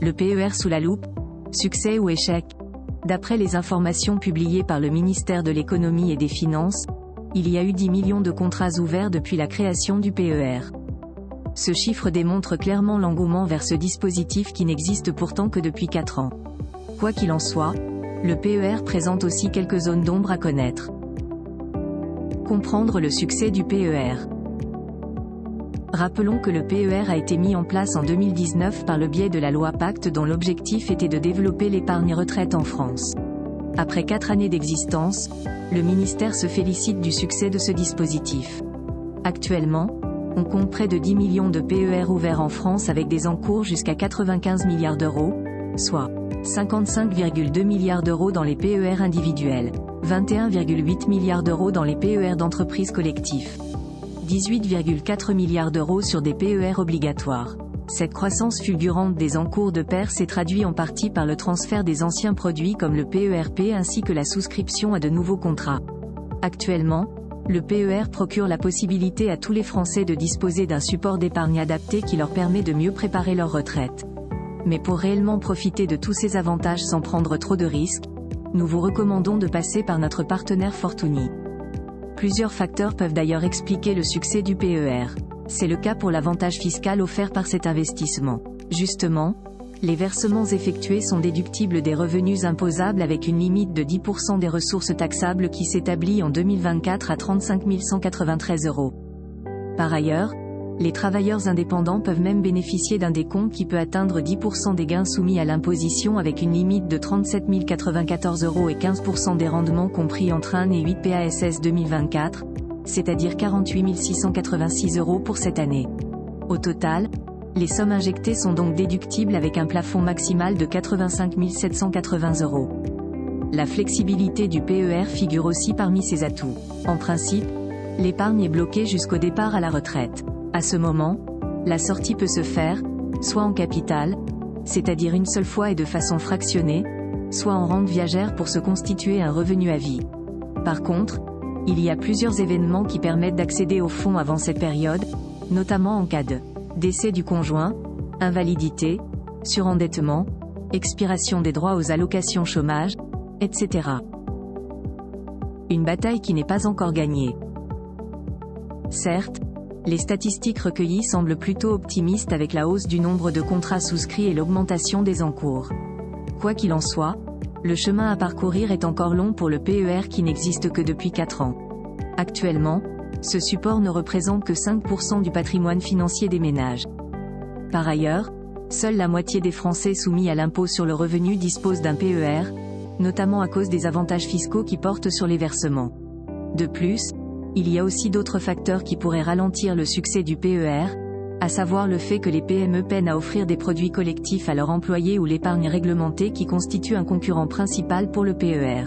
Le PER sous la loupe, succès ou échec? D'après les informations publiées par le ministère de l'Économie et des Finances, il y a eu 10 millions de contrats ouverts depuis la création du PER. Ce chiffre démontre clairement l'engouement vers ce dispositif qui n'existe pourtant que depuis 4 ans. Quoi qu'il en soit, le PER présente aussi quelques zones d'ombre à connaître. Comprendre le succès du PER. Rappelons que le PER a été mis en place en 2019 par le biais de la loi Pacte dont l'objectif était de développer l'épargne retraite en France. Après 4 années d'existence, le ministère se félicite du succès de ce dispositif. Actuellement, on compte près de 10 millions de PER ouverts en France avec des encours jusqu'à 95 milliards d'euros, soit 55,2 milliards d'euros dans les PER individuels, 21,8 milliards d'euros dans les PER d'entreprises collectives, 18,4 milliards d'euros sur des PER obligatoires. Cette croissance fulgurante des encours de PER s'est traduite en partie par le transfert des anciens produits comme le PERP ainsi que la souscription à de nouveaux contrats. Actuellement, le PER procure la possibilité à tous les Français de disposer d'un support d'épargne adapté qui leur permet de mieux préparer leur retraite. Mais pour réellement profiter de tous ces avantages sans prendre trop de risques, nous vous recommandons de passer par notre partenaire Fortuny. Plusieurs facteurs peuvent d'ailleurs expliquer le succès du PER. C'est le cas pour l'avantage fiscal offert par cet investissement. Justement, les versements effectués sont déductibles des revenus imposables avec une limite de 10% des ressources taxables qui s'établit en 2024 à 35 193 €. Par ailleurs, les travailleurs indépendants peuvent même bénéficier d'un décompte qui peut atteindre 10% des gains soumis à l'imposition avec une limite de 37 094 € et 15% des rendements compris entre 1 et 8 PASS 2024, c'est-à-dire 48 686 € pour cette année. Au total, les sommes injectées sont donc déductibles avec un plafond maximal de 85 780 €. La flexibilité du PER figure aussi parmi ses atouts. En principe, l'épargne est bloquée jusqu'au départ à la retraite. À ce moment, la sortie peut se faire, soit en capital, c'est-à-dire une seule fois et de façon fractionnée, soit en rente viagère pour se constituer un revenu à vie. Par contre, il y a plusieurs événements qui permettent d'accéder au fonds avant cette période, notamment en cas de décès du conjoint, invalidité, surendettement, expiration des droits aux allocations chômage, etc. Une bataille qui n'est pas encore gagnée. Certes, les statistiques recueillies semblent plutôt optimistes avec la hausse du nombre de contrats souscrits et l'augmentation des encours. Quoi qu'il en soit, le chemin à parcourir est encore long pour le PER qui n'existe que depuis 4 ans. Actuellement, ce support ne représente que 5% du patrimoine financier des ménages. Par ailleurs, seule la moitié des Français soumis à l'impôt sur le revenu disposent d'un PER, notamment à cause des avantages fiscaux qui portent sur les versements. De plus, il y a aussi d'autres facteurs qui pourraient ralentir le succès du PER, à savoir le fait que les PME peinent à offrir des produits collectifs à leurs employés ou l'épargne réglementée qui constitue un concurrent principal pour le PER.